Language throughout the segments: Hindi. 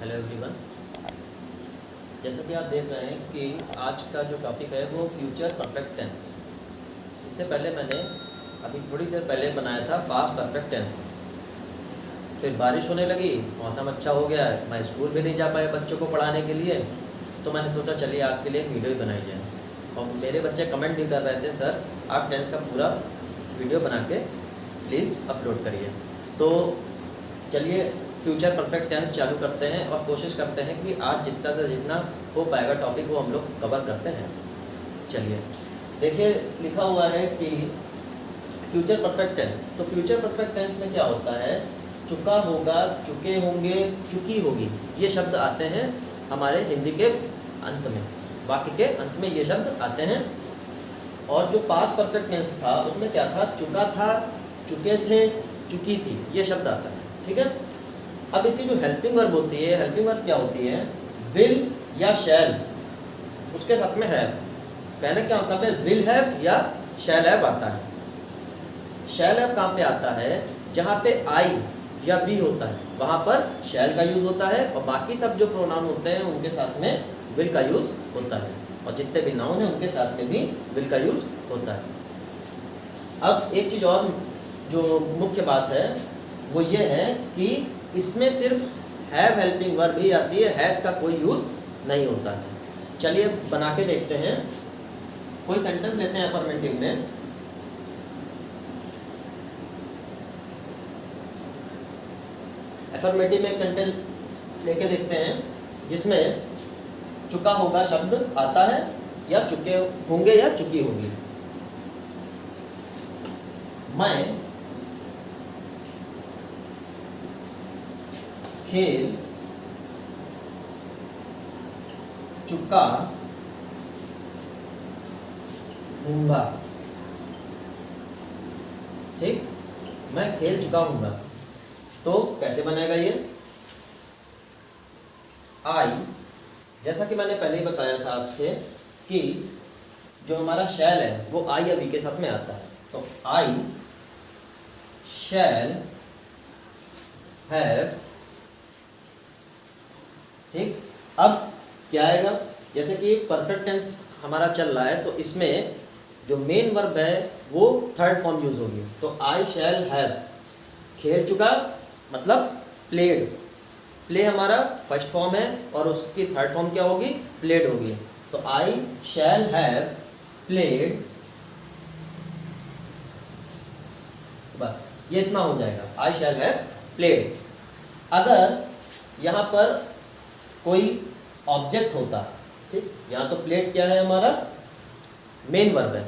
Hello everyone. जैसा कि आप देख रहे हैं कि आज का जो टॉपिक है वो फ्यूचर परफेक्ट टेंस। इससे पहले मैंने अभी थोड़ी देर पहले बनाया था पास्ट परफेक्ट टेंस। फिर बारिश होने लगी, मौसम अच्छा हो गया, मैं स्कूल भी नहीं जा पाया बच्चों को पढ़ाने के लिए, तो मैंने सोचा चलिए आपके लिए एक वीडियो ही बनाई जाए। और मेरे बच्चे कमेंट भी कर रहे थे, सर आप टेंस का पूरा वीडियो बना के प्लीज़ अपलोड करिए। तो चलिए फ्यूचर परफेक्ट टेंस चालू करते हैं और कोशिश करते हैं कि आज जितना हो पाएगा टॉपिक वो हम लोग कवर करते हैं। चलिए देखिए, लिखा हुआ है कि फ्यूचर परफेक्ट टेंस। तो फ्यूचर परफेक्ट टेंस में क्या होता है, चुका होगा, चुके होंगे, चुकी होगी, ये शब्द आते हैं हमारे हिंदी के अंत में, वाक्य के अंत में ये शब्द आते हैं। और जो पास्ट परफेक्ट टेंस था उसमें क्या था, चुका था, चुके थे, चुकी थी, ये शब्द आता है। ठीक है। अब इसकी जो हेल्पिंग वर्ब होती है, हेल्पिंग वर्ब क्या होती है, विल या शैल, उसके साथ में हैव। पहले क्या होता है, विल हैव या शैल हैव आता है। शैल हैव कहाँ पे आता है, जहाँ पे आई या वी होता है वहाँ पर शैल का यूज़ होता है, और बाकी सब जो प्रोनाउन होते हैं उनके साथ में विल का यूज़ होता है, और जितने भी नाउन हैं उनके साथ में भी विल का यूज़ होता है। अब एक चीज़ और जो मुख्य बात है वो ये है कि इसमें सिर्फ हैव हेल्पिंग वर्ब ही आती है, हैज़ का कोई यूज़ नहीं होता है। चलिए बना के देखते हैं, कोई सेंटेंस लेते हैं अफर्मेटिव में। अफर्मेटिव में एक सेंटेंस लेके देखते हैं जिसमें चुका होगा शब्द आता है, या चुके होंगे या चुकी होगी। मैं खेल चुका हूँगा। ठीक, मैं खेल चुका हूँगा। तो कैसे बनेगा ये, आई, जैसा कि मैंने पहले ही बताया था आपसे कि जो हमारा शैल है वो आई या वी के साथ में आता है। तो आई शैल हैव। ठीक, अब क्या आएगा, जैसे कि परफेक्ट टेंस हमारा चल रहा है तो इसमें जो मेन वर्ब है वो थर्ड फॉर्म यूज होगी। तो आई शैल हैव, खेल चुका मतलब प्लेड, प्ले हमारा फर्स्ट फॉर्म है और उसकी थर्ड फॉर्म क्या होगी, प्लेड होगी। तो आई शैल हैव प्लेड, बस ये इतना हो जाएगा, आई शैल हैव प्लेड। अगर यहाँ पर कोई ऑब्जेक्ट होता, ठीक, यहाँ तो प्लेड क्या है हमारा, मेन वर्ब है।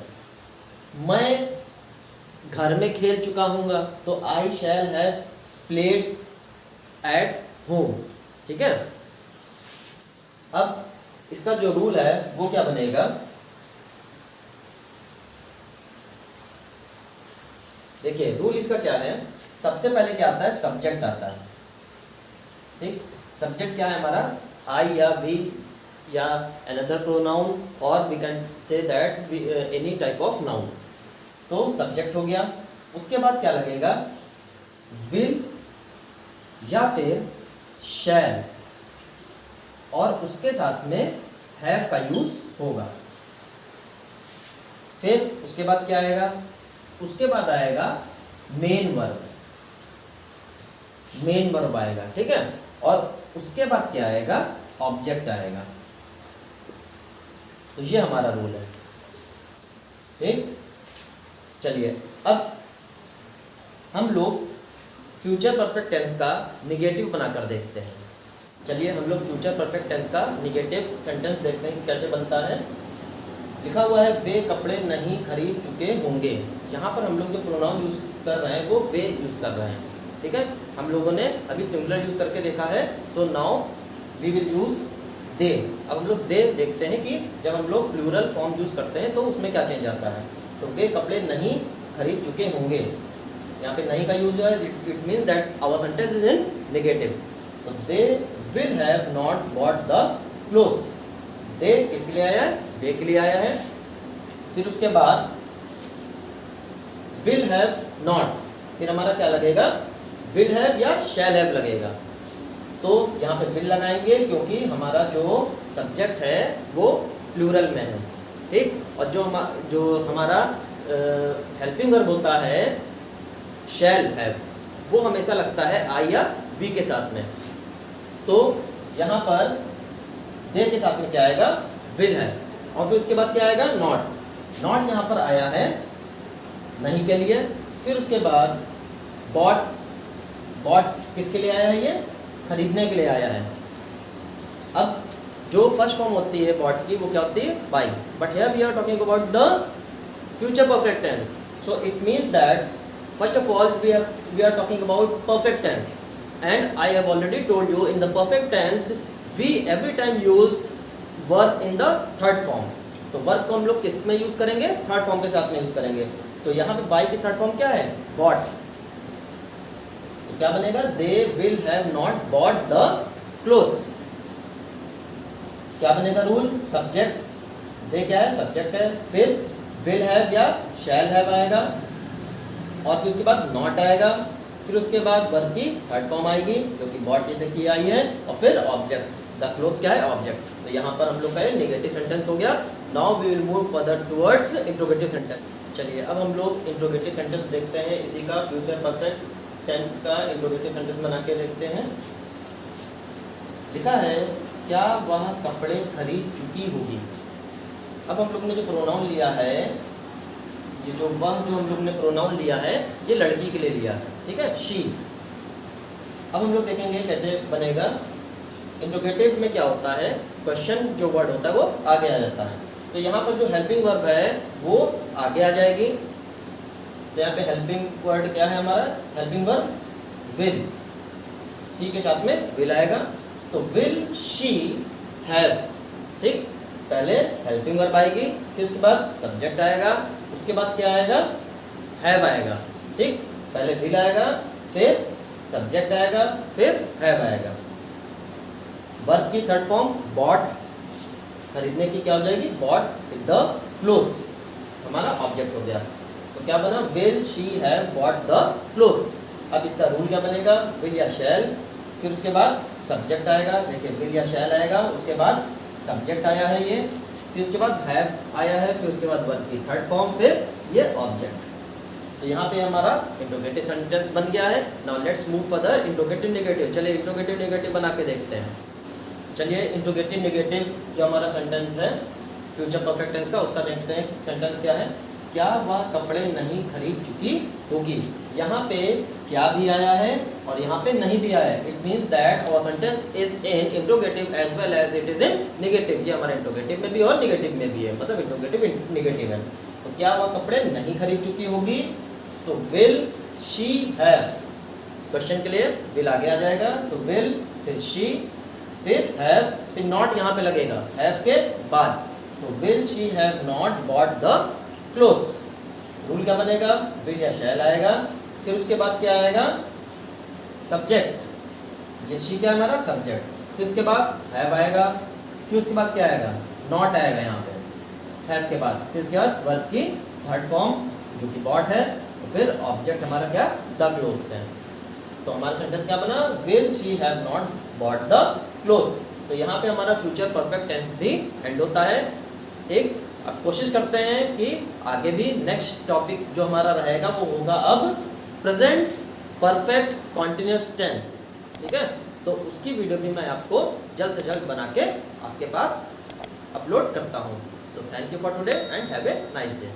मैं घर में खेल चुका हूँगा तो I shall have played at home. ठीक है। अब इसका जो रूल है वो क्या बनेगा, देखिए रूल इसका क्या है, सबसे पहले क्या आता है, सब्जेक्ट आता है। ठीक, सब्जेक्ट क्या है हमारा, आई या वी या अनदर प्रोनाउन, और we can say that any type of noun. तो सब्जेक्ट हो गया। उसके बाद क्या लगेगा, विल या फिर शैल, और उसके साथ में हैव का यूज होगा। फिर उसके बाद क्या आएगा, उसके बाद आएगा मेन वर्ब, मेन वर्ब आएगा। ठीक है। और उसके बाद क्या आएगा, ऑब्जेक्ट आएगा। तो ये हमारा रूल है। ठीक, चलिए अब हम लोग फ्यूचर परफेक्ट टेंस का निगेटिव बनाकर देखते हैं। चलिए हम लोग फ्यूचर परफेक्ट टेंस का निगेटिव सेंटेंस देखते हैं कि कैसे बनता है। लिखा हुआ है वे कपड़े नहीं खरीद चुके होंगे। यहाँ पर हम लोग जो प्रोनाउन यूज कर रहे हैं वो वे यूज कर रहे हैं। ठीक है, हम लोगों ने अभी सिंगुलर यूज करके देखा है, so now we will use they. अब हम लोग दे देखते हैं कि जब हम लोग प्लूरल फॉर्म यूज करते हैं तो उसमें क्या चेंज आता है। तो वे कपड़े नहीं खरीद चुके होंगे, यहाँ पे नहीं का यूज है, it means that our sentence is in negative. तो they will have not bought the clothes. They किसके लिए आया है, वे के लिए आया है। फिर उसके बाद विल हैव नॉट, फिर हमारा क्या लगेगा, विल हैव या शैल हैव लगेगा। तो यहाँ पे विल लगाएंगे क्योंकि हमारा जो सब्जेक्ट है वो प्लूरल में है, ठीक। और जो हमारा हेल्पिंग वर्ब होता है शैल हैव, वो हमेशा लगता है आई या वी के साथ में। तो यहाँ पर दे के साथ में क्या आएगा, विल है, और फिर उसके बाद क्या आएगा, नॉट। नॉट यहाँ पर आया है नहीं के लिए। फिर उसके बाद बॉट, बॉट किसके लिए आया है, ये खरीदने के लिए आया है। अब जो फर्स्ट फॉर्म होती है बॉट की वो क्या होती है, by, but here we are talking about the future perfect tense, so it means that first of all we are talking about perfect tense, and I have already told you in the perfect tense we every time use verb in the third form। तो verb को हम लोग किस में यूज करेंगे, थर्ड फॉर्म के साथ में यूज करेंगे। तो यहाँ पे by की थर्ड फॉर्म क्या है, bought। तो क्या बनेगा, they will have not bought the clothes। क्या बनेगा रूल, सब्जेक्ट, they क्या है, सब्जेक्ट है, फिर will have या shall have आएगा, और फिर उसके बाद नॉट आएगा, फिर उसके बाद वर्ब की थर्ड फॉर्म आएगी जो कि बॉट ये देखिए आई है, और फिर ऑब्जेक्ट, द क्लोथ्स क्या है, ऑब्जेक्ट। तो यहाँ पर हम लोग का नेगेटिव सेंटेंस हो गया। Now we will move further towards interrogative sentence. चलिए अब हम लोग इंट्रोगेटिव सेंटेंस देखते हैं, इसी का फ्यूचर परफेक्ट टेंस का इंट्रोगेटिव सेंटेंस बना के देखते हैं। लिखा है, क्या वह कपड़े खरीद चुकी होगी। अब हम लोग ने जो प्रोनाउन लिया है, ये जो हम लोग ने प्रोनाउन लिया है ये लड़की के लिए लिया है, ठीक है, शी। अब हम लोग देखेंगे कैसे बनेगा। इंट्रोगेटिव में क्या होता है, क्वेश्चन जो वर्ड होता है वो आगे आ जाता है। तो यहाँ पर जो हेल्पिंग वर्ब है वो आगे आ जाएगी। तो यहाँ पे हेल्पिंग वर्ड क्या है हमारा, हेल्पिंग वर्ब विल, सी के साथ में विल आएगा। तो विल शी हैव, ठीक, पहले हेल्पिंग वर्ब आएगी, फिर उसके बाद सब्जेक्ट आएगा, उसके बाद क्या आएगा, हैव आएगा, ठीक। पहले विल आएगा, फिर सब्जेक्ट आएगा, फिर हैव आएगा। वर्ब की थर्ड फॉर्म बॉट, खरीदने की क्या हो जाएगी, बॉट द क्लोथ्स, हमारा ऑब्जेक्ट हो गया। तो क्या बना, will she have bought the clothes. अब इसका रूल क्या बनेगा, विल या शैल, फिर उसके बाद सब्जेक्ट आएगा, देखिए विल या शैल आएगा, उसके बाद सब्जेक्ट आया है ये, फिर उसके बाद हैव आया है, फिर उसके बाद वर्ब की थर्ड फॉर्म, फिर ये ऑब्जेक्ट। तो यहाँ पे हमारा इंट्रोगेटिव सेंटेंस बन गया है। Now let's move further interrogative negative. चलिए इंट्रोगेटिव नेगेटिव बना के देखते हैं। चलिए इंट्रोगेटिव नेगेटिव जो हमारा सेंटेंस है फ्यूचर परफेक्ट टेंस का, उसका देखते हैं सेंटेंस क्या है। क्या वह कपड़े नहीं खरीद चुकी होगी। यहाँ पे क्या भी आया है और यहाँ पे नहीं भी आया है। It means that our sentence is in interrogative as well as it is in negative. ये हमारा इंट्रोगेटिव में भी और नेगेटिव में भी है, मतलब इंट्रोगेटिव नेगेटिव है। तो क्या वह कपड़े नहीं खरीद चुकी होगी, तो विल शी हैव, क्वेश्चन के लिए विल आगे आ जाएगा। तो विल फिर शी फिर हैव, फिर नॉट यहाँ पे लगेगा हैव के बाद। तो will she have not bought the clothes. Rule क्या बनेगा, विल या शैल आएगा, फिर उसके बाद क्या आएगा, सब्जेक्ट। ये शी क्या है हमारा सब्जेक्ट, फिर उसके बाद हैव आएगा, फिर उसके बाद क्या आएगा, नॉट आएगा यहाँ पे हैव के बाद, फिर उसके बाद वर्ब की थर्ड फॉर्म जो कि बॉट है, तो फिर ऑब्जेक्ट हमारा क्या, द क्लोथ्स है। तो हमारा सेंटेंस क्या बना, will she have not bought the clothes. तो यहाँ पे हमारा फ्यूचर परफेक्ट टेंस भी एंड होता है। ठीक, अब कोशिश करते हैं कि आगे भी नेक्स्ट टॉपिक जो हमारा रहेगा वो होगा अब प्रेजेंट परफेक्ट कॉन्टिन्यूअस टेंस। ठीक है, तो उसकी वीडियो भी मैं आपको जल्द से जल्द बना के आपके पास अपलोड करता हूँ। So thank you for today and have a nice day.